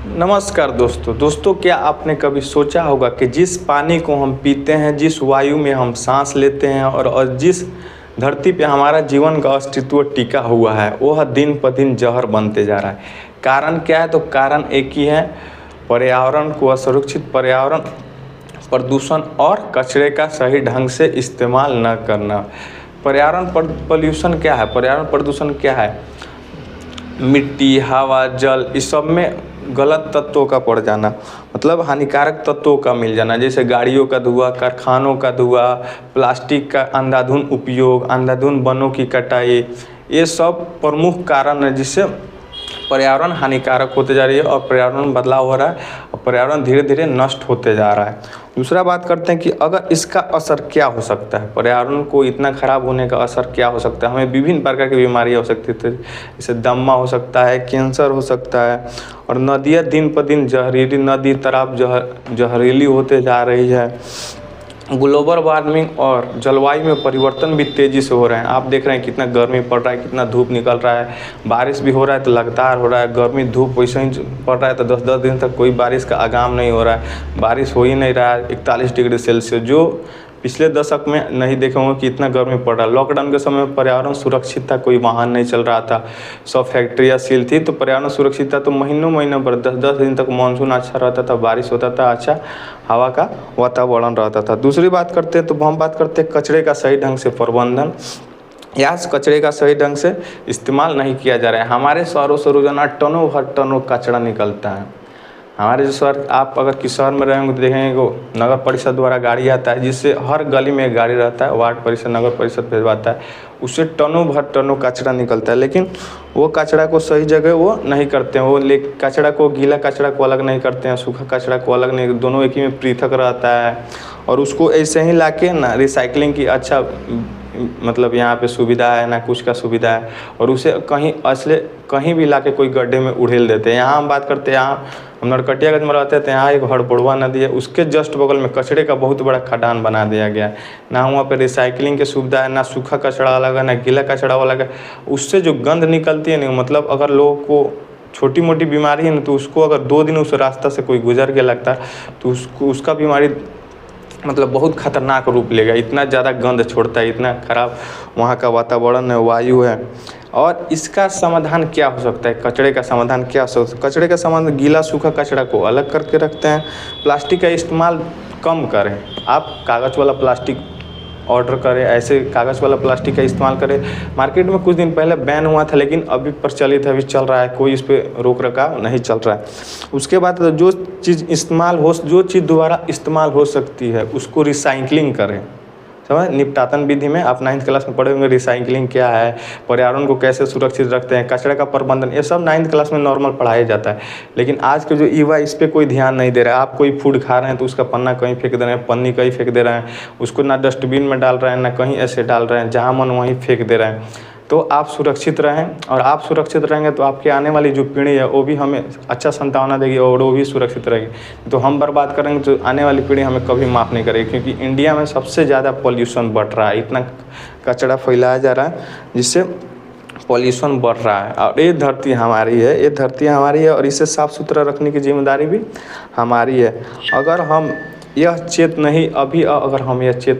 नमस्कार दोस्तों, क्या आपने कभी सोचा होगा कि जिस पानी को हम पीते हैं, जिस वायु में हम सांस लेते हैं और जिस धरती पे हमारा जीवन का अस्तित्व टिका हुआ है, वह दिन पर दिन जहर बनते जा रहा है। कारण क्या है? तो कारण एक ही है, पर्यावरण को असुरक्षित पर्यावरण प्रदूषण और कचरे का सही ढंग से इस्तेमाल न करना। पर्यावरण पॉल्यूशन क्या है? पर्यावरण प्रदूषण क्या है? मिट्टी, हवा, जल, इस सब में गलत तत्वों का पड़ जाना, मतलब हानिकारक तत्वों का मिल जाना, जैसे गाड़ियों का धुआं, कारखानों का धुआं, प्लास्टिक का अंधाधुंध उपयोग, अंधाधुंध वनों की कटाई, ये सब प्रमुख कारण है जिससे पर्यावरण हानिकारक होते जा रही है और पर्यावरण बदलाव हो रहा है और पर्यावरण धीरे धीरे नष्ट होते जा रहा है। दूसरा बात करते हैं कि अगर इसका असर क्या हो सकता है, पर्यावरण को इतना खराब होने का असर क्या हो सकता है। हमें विभिन्न प्रकार की बीमारियां हो सकती है, जैसे दमा हो सकता है, कैंसर हो सकता है, और नदियाँ दिन पर दिन जहरीली, नदी तालाब जहरीली होते जा रही है। ग्लोबल वार्मिंग और जलवायु में परिवर्तन भी तेज़ी से हो रहे हैं। आप देख रहे हैं कितना गर्मी पड़ रहा है, कितना धूप निकल रहा है, बारिश भी हो रहा है तो लगातार हो रहा है, गर्मी धूप वैसे ही पड़ रहा है तो 10-10 दिन तक कोई बारिश का आगाम नहीं हो रहा है, बारिश हो ही नहीं रहा है। 41 डिग्री सेल्सियस जो पिछले दशक में नहीं देखे होंगे कि इतना गर्मी पड़ रहा है। लॉकडाउन के समय पर्यावरण सुरक्षित था, कोई वाहन नहीं चल रहा था, सब फैक्ट्रियाँ सील थी, तो पर्यावरण सुरक्षित था। तो महीनों पर 10-10 दिन तक मानसून अच्छा रहता था, बारिश होता था, अच्छा हवा का वातावरण रहता था। दूसरी बात करते हैं तो हम बात करते हैं कचरे का सही ढंग से प्रबंधन या कचरे का सही ढंग से इस्तेमाल नहीं किया जा रहा है। हमारे शहरों से रोजाना टनों भर टनों कचरा निकलता है। हमारे जो शहर, आप अगर किस शहर में रहेंगे तो देखेंगे कि नगर परिषद द्वारा गाड़ी आता है, जिससे हर गली में एक गाड़ी रहता है, वार्ड परिषद नगर परिषद भेजवाता है, उससे टनों भर टनों कचरा निकलता है। लेकिन वो कचरा को सही जगह वो नहीं करते हैं। वो कचरा को, गीला कचरा को अलग नहीं करते हैं, सूखा कचरा को अलग नहीं, दोनों एक ही में पृथक रहता है। और उसको ऐसे ही लाके ना रिसाइकलिंग की अच्छा, मतलब यहाँ पे सुविधा है ना, कुछ का सुविधा है, और उसे कहीं भी लाके कोई गड्ढे में उड़ेल देते हैं। यहाँ हम बात करते हैं, यहाँ हम नरकटियागंज में रहते थे, यहाँ एक हड़बड़ुआ नदी है, उसके जस्ट बगल में कचरे का बहुत बड़ा खदान बना दिया गया है। ना वहाँ पे रिसाइकलिंग की सुविधा है, ना सूखा कचरा अलग है, ना गीला कचरा अलग है। उससे जो गंध निकलती है ना, मतलब अगर लोगों को छोटी मोटी बीमारी है ना, तो उसको अगर 2 दिन उस रास्ता से कोई गुजर के लगता है तो उसका बीमारी मतलब बहुत खतरनाक रूप लेगा। इतना ज़्यादा गंध छोड़ता है, इतना खराब वहाँ का वातावरण है, वायु है। और इसका समाधान क्या हो सकता है? कचरे का समाधान क्या हो सकता है? कचरे का समाधान, गीला सूखा कचरा को अलग करके रखते हैं, प्लास्टिक का इस्तेमाल कम करें। आप कागज़ वाला प्लास्टिक ऑर्डर करें, ऐसे कागज़ वाला प्लास्टिक का इस्तेमाल करें। मार्केट में कुछ दिन पहले बैन हुआ था, लेकिन अभी प्रचलित है, अभी चल रहा है, कोई इस पर रोक रखाव नहीं चल रहा है। उसके बाद जो चीज़ दोबारा इस्तेमाल हो सकती है उसको रिसाइकलिंग करें। समझ, निपटान विधि में आप 9th क्लास में पढ़े होंगे, रिसाइकलिंग क्या है, पर्यावरण को कैसे सुरक्षित रखते हैं, कचरे का प्रबंधन, ये सब 9th क्लास में नॉर्मल पढ़ाया जाता है। लेकिन आज के जो युवा इस पर कोई ध्यान नहीं दे रहा है। आप कोई फूड खा रहे हैं तो उसका पन्ना कहीं फेंक दे रहे हैं, पन्नी कहीं फेंक दे रहे हैं, उसको ना डस्टबिन में डाल रहे हैं, ना कहीं ऐसे डाल रहे हैं, जहाँ मन वहीं फेंक दे रहे हैं। तो आप सुरक्षित रहें, और आप सुरक्षित रहेंगे तो आपकी आने वाली जो पीढ़ी है वो भी हमें अच्छा संतावना देगी और वो भी सुरक्षित रहेगी। तो हम बर्बाद करेंगे तो आने वाली पीढ़ी हमें कभी माफ़ नहीं करेगी, क्योंकि इंडिया में सबसे ज़्यादा पॉल्यूशन बढ़ रहा है, इतना कचरा फैलाया जा रहा है जिससे पॉल्यूशन बढ़ रहा है। और ये धरती हमारी है, ये धरती हमारी है, और इसे साफ़ सुथरा रखने की जिम्मेदारी भी हमारी है। अगर हम यह चेत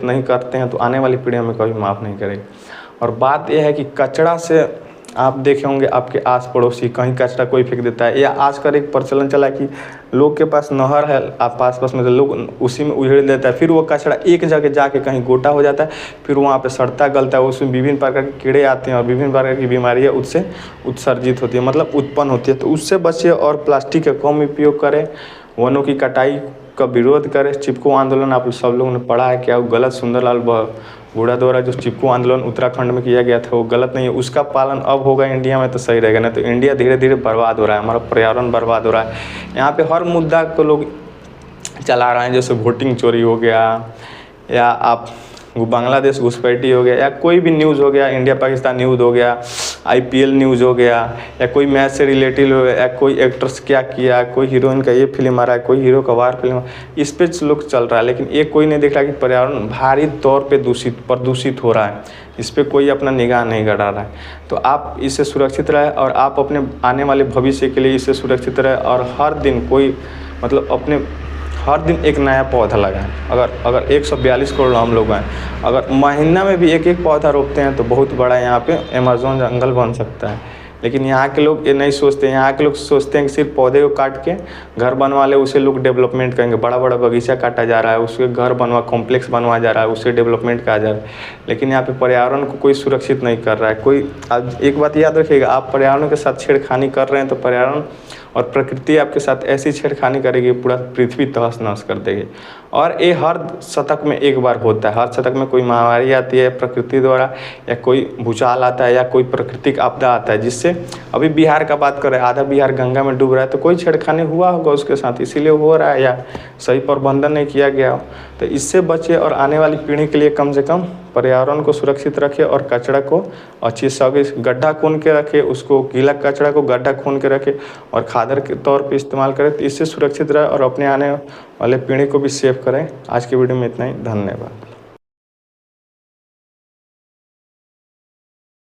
नहीं करते हैं तो आने वाली पीढ़ी हमें कभी माफ़ नहीं करेगी। और बात यह है कि कचरा से आप देखे होंगे आपके आस पड़ोसी कहीं कचरा कोई फेंक देता है, या आजकल एक प्रचलन चला कि लोग के पास नहर है आस पास में, तो लोग उसी में उधेड़ देता है, फिर वो कचरा एक जगह जाके कहीं गोटा हो जाता है, फिर वहाँ पे सड़ता गलता है, उसमें विभिन्न प्रकार के कीड़े आते हैं और विभिन्न प्रकार की बीमारियाँ उससे उत्सर्जित होती है, मतलब उत्पन्न होती है। तो उससे बचिए और प्लास्टिक का कम उपयोग करें, वनों की कटाई का विरोध करें। चिपको आंदोलन आप सब लोगों ने पढ़ा है क्या? वो गलत, सुंदरलाल बूढ़ा द्वारा जो चिपको आंदोलन उत्तराखंड में किया गया था वो गलत नहीं है, उसका पालन अब होगा इंडिया में तो सही रहेगा। ना तो इंडिया धीरे धीरे बर्बाद हो रहा है, हमारा पर्यावरण बर्बाद हो रहा है। यहाँ पे हर मुद्दा को लोग चला रहे हैं, जैसे वोटिंग चोरी हो गया, या आप बांग्लादेश घुसपैठी हो गया, या कोई भी न्यूज़ हो गया, इंडिया पाकिस्तान न्यूज़ हो गया, IPL न्यूज़ हो गया या कोई मैच से रिलेटेड हो गया या कोई एक्ट्रेस क्या किया, कोई हीरोइन का ये फिल्म आ रहा है, कोई हीरो का वार फिल्म, इस पे लोग चल रहा है। लेकिन ये कोई नहीं देख रहा कि पर्यावरण भारी तौर पे प्रदूषित हो रहा है, इस पर कोई अपना निगाह नहीं गड़ा रहा है। तो आप इससे सुरक्षित रहें और आप अपने आने वाले भविष्य के लिए इससे सुरक्षित रहें और हर दिन हर दिन एक नया पौधा लगाएं। अगर 142 करोड़ हम लोग हैं, अगर महीना में भी एक पौधा रोपते हैं तो बहुत बड़ा यहाँ पे अमेज़न जंगल बन सकता है। लेकिन यहाँ के लोग ये नहीं सोचते, यहाँ के लोग सोचते हैं कि सिर्फ पौधे को काट के घर बनवा ले, उसे लोग डेवलपमेंट करेंगे। बड़ा बड़ा बगीचा काटा जा रहा है, उसके घर कॉम्प्लेक्स बनवाया जा रहा है, उससे डेवलपमेंट कहा जा रहा है। लेकिन यहाँ पे पर्यावरण को कोई सुरक्षित नहीं कर रहा है कोई। आज एक बात याद रखिएगा, आप पर्यावरण के साथ छेड़खानी कर रहे हैं तो पर्यावरण और प्रकृति आपके साथ ऐसी छेड़खानी करेगी, पूरा पृथ्वी तहस नहस कर देगी। और ये हर शतक में एक बार होता है, हर शतक में कोई महामारी आती है प्रकृति द्वारा, या कोई भूचाल आता है या कोई प्राकृतिक आपदा आता है, जिससे अभी बिहार का बात करें, आधा बिहार गंगा में डूब रहा है, तो कोई छेड़खानी हुआ होगा उसके साथ, इसीलिए हो रहा है या सही प्रबंधन नहीं किया गया हो। तो इससे बचे और आने वाली पीढ़ी के लिए कम से कम पर्यावरण को सुरक्षित रखें और कचरा को अच्छी से गड्ढा खून के रखें, उसको गीला कचरा को गड्ढा खून के रखें और खादर के तौर पे इस्तेमाल करें। तो इससे सुरक्षित रहे और अपने आने वाले पीढ़ी को भी सेव करें। आज की वीडियो में इतना ही, धन्यवाद।